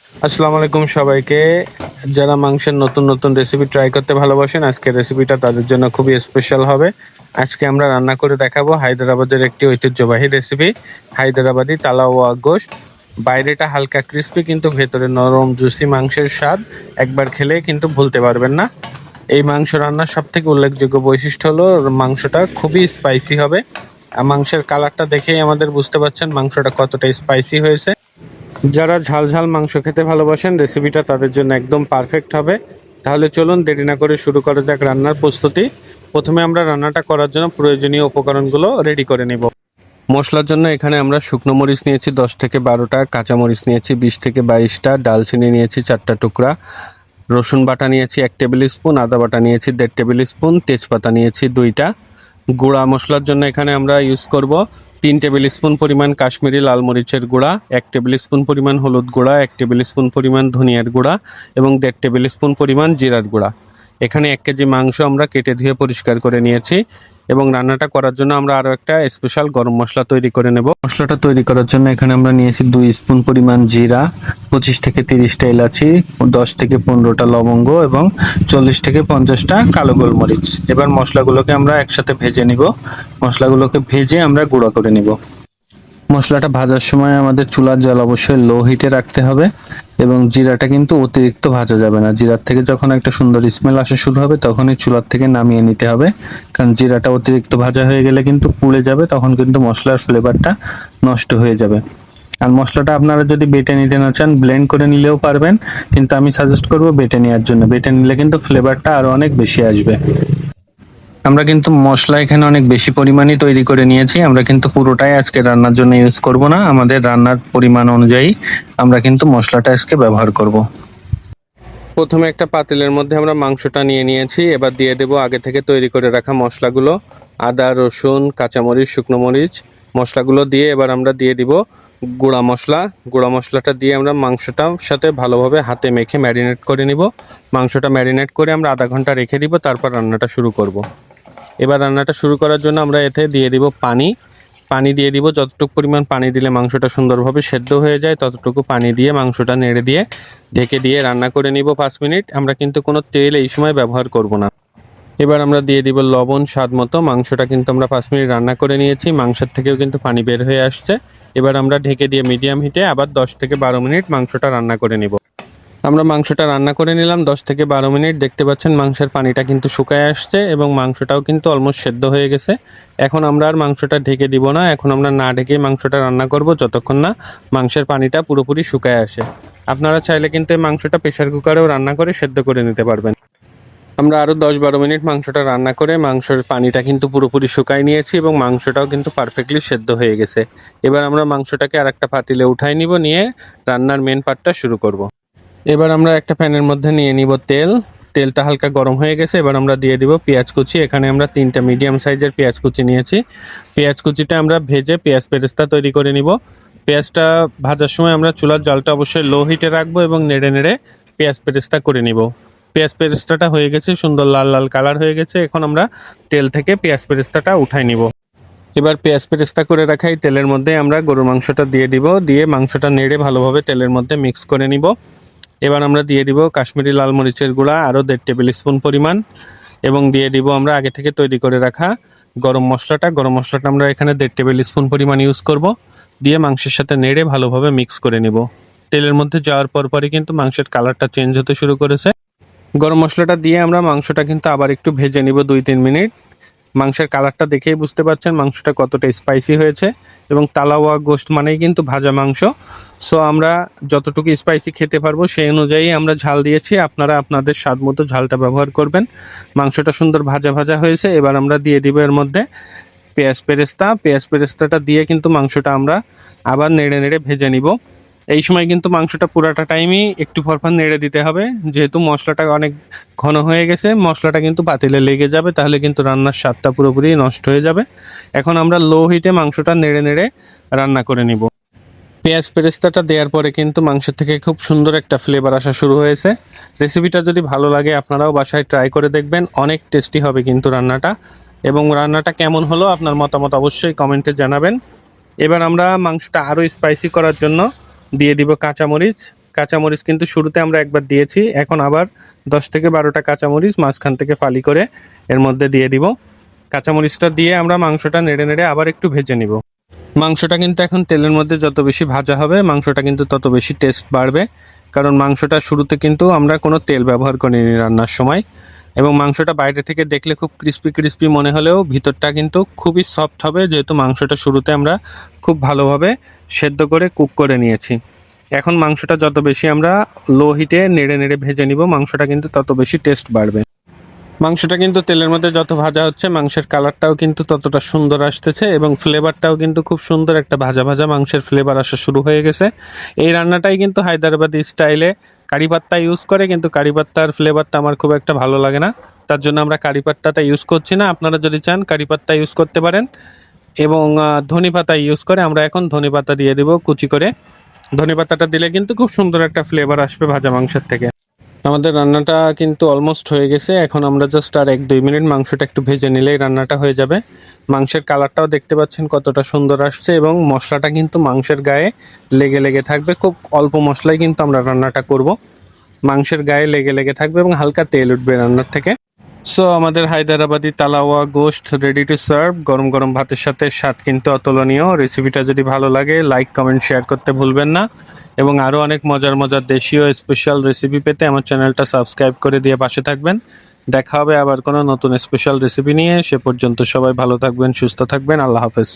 আসসালামু আলাইকুম সবাইকে। যারা মাংসের নতুন নতুন রেসিপি ট্রাই করতে ভালোবাসেন, আজকের রেসিপিটা তাদের জন্য খুবই স্পেশাল হবে। আজকে আমরা রান্না করে দেখাবো হায়দ্রাবাদের একটি ঐতিহ্যবাহী রেসিপি, হায়দ্রাবাদি তালাওয়া গোশত। বাইরেটা হালকা ক্রিস্পি কিন্তু ভেতরে নরম জুসি মাংসের স্বাদ একবার খেলে কিন্তু ভুলতে পারবেন না। এই মাংস রান্নার সবথেকে উল্লেখযোগ্য বৈশিষ্ট্য হলো মাংসটা খুবই স্পাইসি হবে। মাংসের কালারটা দেখেই আমাদের বুঝতে পারছেন মাংসটা কতটা স্পাইসি হয়েছে। যারা ঝাল ঝাল মাংস খেতে ভালোবাসেন, রেসিপিটা তাদের জন্য একদম পারফেক্ট হবে। তাহলে চলুন দেরি না করে শুরু করা যাক রান্নার প্রস্তুতি। প্রথমে আমরা রান্নাটা করার জন্য প্রয়োজনীয় উপকরণগুলো রেডি করে নেব। মশলার জন্য এখানে আমরা শুকনো মরিচ নিয়েছি 10 থেকে 12টা, কাঁচামরিচ নিয়েছি 20 থেকে 22টা, ডালচিনি নিয়েছি 4টা টুকরা, রসুন বাটা নিয়েছি 1 টেবিল স্পুন, আদা বাটা নিয়েছি 1.5 টেবিল স্পুন, তেজপাতা নিয়েছি 2টা। গুঁড়া মশলার জন্য এখানে আমরা ইউজ করব 3 টেবিল স্পুন পরিমাণ কাশ্মীরি লাল মরিচের গুঁড়া, 1 টেবিল স্পুন পরিমাণ হলুদ গুঁড়া, 1 টেবিল স্পুন পরিমাণ ধনিয়ার গুঁড়া এবং 1.5 টেবিল স্পুন পরিমাণ জিরার গুঁড়া। এখানে 1 কেজি মাংস আমরা কেটে ধুয়ে পরিষ্কার করে নিয়েছি এবং রান্নাটা করার জন্য আমরা আরও একটা স্পেশাল গরম মশলা তৈরি করে নেব। মশলাটা তৈরি করার জন্য এখানে আমরা নিয়েছি 2 স্পুন পরিমাণ জিরা, 25 থেকে 30টা এলাচি, 10 থেকে 15টা লবঙ্গ এবং 40 থেকে 50টা কালো গোলমরিচ। এবার মশলাগুলোকে আমরা একসাথে ভেজে নিব। মশলাগুলোকে ভেজে আমরা গুঁড়ো করে নিব। মশলাটা ভাজার সময় আমাদের চুলার জাল অবশ্যই লো হিটে রাখতে হবে এবং জিরাটা কিন্তু অতিরিক্ত ভাজা যাবে না। জিরার থেকে যখন একটা সুন্দর স্মেল আসা শুরু হবে তখনই চুলার থেকে নামিয়ে নিতে হবে, কারণ জিরাটা অতিরিক্ত ভাজা হয়ে গেলে কিন্তু পুড়ে যাবে, তখন কিন্তু মশলার ফ্লেভারটা নষ্ট হয়ে যাবে। আর মশলাটা আপনারা যদি বেটে নিতে না চান ব্লেন্ড করে নিলেও পারবেন, কিন্তু আমি সাজেস্ট করব বেটে নেওয়ার জন্য। বেটে নিলে কিন্তু ফ্লেভারটা আরও অনেক বেশি আসবে। আমরা কিন্তু মশলা এখানে অনেক বেশি পরিমাণে তৈরি করে নিয়েছি। আমরা কিন্তু পুরোটাই আজকে রান্নার জন্য ইউজ করব না, আমাদের রান্নার পরিমাণ অনুযায়ী আমরা কিন্তু মশলাটা আজকে ব্যবহার করব। প্রথমে একটা পাতিলের মধ্যে আমরা মাংসটা নিয়ে নিয়েছি। এবার দিয়ে দেব আগে থেকে তৈরি করে রাখা মশলাগুলো, আদা, রসুন, কাঁচামরিচ, শুকনো মরিচ। মশলাগুলো দিয়ে এবার আমরা দিয়ে দিব গুঁড়া মশলা। গুঁড়া মশলাটা দিয়ে আমরা মাংসটার সাথে ভালোভাবে হাতে মেখে ম্যারিনেট করে নিব। মাংসটা ম্যারিনেট করে আমরা আধা ঘন্টা রেখে দিব, তারপর রান্নাটা শুরু করব। এবার রান্নাটা শুরু করার জন্য আমরা এতে দিয়ে দিব পানি দিয়ে দিব। যতটুকু পরিমাণ পানি দিলে মাংসটা সুন্দরভাবে সেদ্ধ হয়ে যায় ততটুকু পানি দিয়ে মাংসটা নেড়ে দিয়ে ঢেকে দিয়ে রান্না করে নিব 5 মিনিট। আমরা কিন্তু কোনো তেল এই সময় ব্যবহার করব না। এবার আমরা দিয়ে দিব লবণ স্বাদ মতো। মাংসটা কিন্তু আমরা 5 মিনিট রান্না করে নিয়েছি, মাংসের থেকেও কিন্তু পানি বের হয়ে আসছে। এবার আমরা ঢেকে দিয়ে মিডিয়াম হিটে আবার 10 থেকে 12 মিনিট মাংসটা রান্না করে নিব। আমরা মাংসটা রান্না করে নিলাম 10 থেকে 12 মিনিট। দেখতে পাচ্ছেন মাংসের পানিটা কিন্তু শুকায় আসছে এবং মাংসটাও কিন্তু অলমোস্ট সেদ্ধ হয়ে গেছে। এখন আমরা আর মাংসটা ঢেকে দিব না, এখন আমরা না ঢেকে মাংসটা রান্না করব যতক্ষণ না মাংসের পানিটা পুরোপুরি শুকায় আসে। আপনারা চাইলে কিন্তু এই মাংসটা প্রেসার কুকারেও রান্না করে সেদ্ধ করে নিতে পারবেন। আমরা আরও 10-12 মিনিট মাংসটা রান্না করে মাংসের পানিটা কিন্তু পুরোপুরি শুকায় নিয়েছি এবং মাংসটাও কিন্তু পারফেক্টলি সেদ্ধ হয়ে গেছে। এবার আমরা মাংসটাকে আর একটা পাতিলে উঠাই নিব, নিয়ে রান্নার মেন পার্টটা শুরু করব। এবার আমরা একটা প্যানের মধ্যে নিয়ে নিব তেল। তেলটা হালকা গরম হয়ে গেছে। এবার আমরা দিয়ে দিব পেঁয়াজ কুচি। এখানে আমরা 3টা মিডিয়াম সাইজের পেঁয়াজ কুচি নিয়েছি। পেঁয়াজ কুচিটা আমরা ভেজে পেঁয়াজ বেরেস্তা তৈরি করে নিব। পেঁয়াজটা ভাজার সময় আমরা চুলার জালটা অবশ্যই লো হিটে রাখবো এবং নেড়ে নেড়ে পেঁয়াজ বেরেস্তা করে নিব। পেঁয়াজ বেরেস্তাটা হয়ে গেছে, সুন্দর লাল লাল কালার হয়ে গেছে। এখন আমরা তেল থেকে পেঁয়াজ বেরেস্তাটা উঠাই নিব। এবার পেঁয়াজ বেরেস্তা করে রাখা এই তেলের মধ্যে আমরা গরুর মাংসটা দিয়ে দিব। দিয়ে মাংসটা নেড়ে ভালোভাবে তেলের মধ্যে মিক্স করে নিব। এবার আমরা দিয়ে দিব কাশ্মীরি লাল মরিচের গুঁড়া আরও 1.5 টেবিল স্পুন পরিমাণ এবং দিয়ে দিব আমরা আগে থেকে তৈরি করে রাখা গরম মশলাটা। গরম মশলাটা আমরা এখানে 1.5 টেবিল স্পুন পরিমাণ ইউজ করব। দিয়ে মাংসের সাথে নেড়ে ভালোভাবে মিক্স করে নিব। তেলের মধ্যে যাওয়ার পরপরই কিন্তু মাংসের কালারটা চেঞ্জ হতে শুরু করেছে। গরম মশলাটা দিয়ে আমরা মাংসটা কিন্তু আবার একটু ভেজে নিব 2-3 মিনিট। মাংসের কালারটা দেখেই বুঝতে পারছেন মাংসটা কতটা স্পাইসি হয়েছে এবং তালাওয়া গোশত মানেই কিন্তু ভাজা মাংস। সো আমরা যতটুকু স্পাইসি খেতে পারবো সেই অনুযায়ী আমরা ঝাল দিয়েছি, আপনারা আপনাদের স্বাদ মতো ঝালটা ব্যবহার করবেন। মাংসটা সুন্দর ভাজা ভাজা হয়েছে। এবার আমরা দিয়ে দিব এর মধ্যে পেঁয়াজ বেরেস্তাটা দিয়ে কিন্তু মাংসটা আমরা আবার নেড়ে নেড়ে ভেজে নিব। এই সময় কিন্তু মাংসটা পুরাটা টাইমই একটু ফরফর নেড়ে দিতে হবে, যেহেতু মশলাটা অনেক ঘন হয়ে গেছে। মশলাটা কিন্তু পাতিলে লেগে যাবে, তাহলে কিন্তু রান্নার স্বাদটা পুরোপুরি নষ্ট হয়ে যাবে। এখন আমরা লো হিটে মাংসটা নেড়ে নেড়ে রান্না করে নিব। পেঁয়াজ বেরেস্তাটা দেওয়ার পরে কিন্তু মাংসের থেকে খুব সুন্দর একটা ফ্লেভার আসা শুরু হয়েছে। রেসিপিটা যদি ভালো লাগে আপনারাও বাসায় ট্রাই করে দেখবেন, অনেক টেস্টি হবে কিন্তু রান্নাটা। এবং রান্নাটা কেমন হলো আপনার মতামত অবশ্যই কমেন্টে জানাবেন। এবার আমরা মাংসটা আরও স্পাইসি করার জন্য দিয়ে দিব কাঁচামরিচ। কাঁচামরিচ কিন্তু শুরুতে আমরা একবার দিয়েছি, এখন আবার 10 থেকে 12টা কাঁচামরিচ মাঝখান থেকে ফালি করে এর মধ্যে দিয়ে দিব। কাঁচামরিচটা দিয়ে আমরা মাংসটা নেড়ে নেড়ে আবার একটু ভেজে নিব। মাংসটা কিন্তু এখন তেলের মধ্যে যত বেশি ভাজা হবে মাংসটা কিন্তু তত বেশি টেস্ট বাড়বে, কারণ মাংসটা শুরুতে কিন্তু আমরা কোনো তেল ব্যবহার করিনি রান্নার সময়। এবং মাংসটা বাইরে থেকে দেখলে খুব ক্রিস্পি ক্রিস্পি মনে হলেও ভিতরটা কিন্তু খুবই সফট হবে, যেহেতু মাংসটা শুরুতে আমরা খুব ভালোভাবে সেদ্ধ করে কুক করে নিয়েছি। এখন মাংসটা যত বেশি আমরা লো হিটে নেড়ে নেড়ে ভেজে নিব, মাংসটা কিন্তু তত বেশি টেস্ট বাড়বে। মাংসটা কিন্তু তেলের মধ্যে যত ভাজা হচ্ছে মাংসের কালারটাও কিন্তু ততটা সুন্দর আসতেছে এবং ফ্লেভারটাও কিন্তু খুব সুন্দর একটা ভাজা ভাজা মাংসের ফ্লেভার আসা শুরু হয়ে গেছে। এই রান্নাটাই কিন্তু হায়দ্রাবাদি স্টাইলে কারি পাত্তা ইউজ করে, কিন্তু কারি পাত্তার ফ্লেভারটা আমার খুব একটা ভালো লাগে না, তার জন্য আমরা কারি পাত্তাটা ইউজ করছি না। আপনারা যদি চান কারি পাত্তা ইউজ করতে পারেন এবং ধনে পাতা ইউজ করে। আমরা এখন ধনে পাতা দিয়ে দেবো কুচি করে। ধনে পাতাটা দিলে কিন্তু খুব সুন্দর একটা ফ্লেভার আসবে ভাজা মাংসের থেকে। আমাদের রান্নাটা কিন্তু অলমোস্ট হয়ে গেছে, এখন আমরা জাস্ট আর 1-2 মিনিট মাংসটা একটু ভেজে নিলেই রান্নাটা হয়ে যাবে। মাংসের কালারটাও দেখতে পাচ্ছেন কতটা সুন্দর আসছে এবং মশলাটা কিন্তু মাংসের গায়ে লেগে লেগে থাকবে। খুব অল্প মশলায় কিন্তু আমরা রান্নাটা করব, মাংসের গায়ে লেগে লেগে থাকবে এবং হালকা তেল উঠবে রান্নার থেকে। সো আমাদের হায়দ্রাবাদি তালাওয়া গোশত রেডি টু সার্ভ। গরম গরম ভাতের সাথে স্বাদ কিন্তু অতুলনীয়। রেসিপিটা যদি ভালো লাগে লাইক কমেন্ট শেয়ার করতে ভুলবেন না এবং আরও অনেক মজার মজার দেশীয় স্পেশাল রেসিপি পেতে আমার চ্যানেলটা সাবস্ক্রাইব করে দিয়ে পাশে থাকবেন। দেখা হবে আবার কোনো নতুন স্পেশাল রেসিপি নিয়ে। সে পর্যন্ত সবাই ভালো থাকবেন, সুস্থ থাকবেন। আল্লাহ হাফেজ।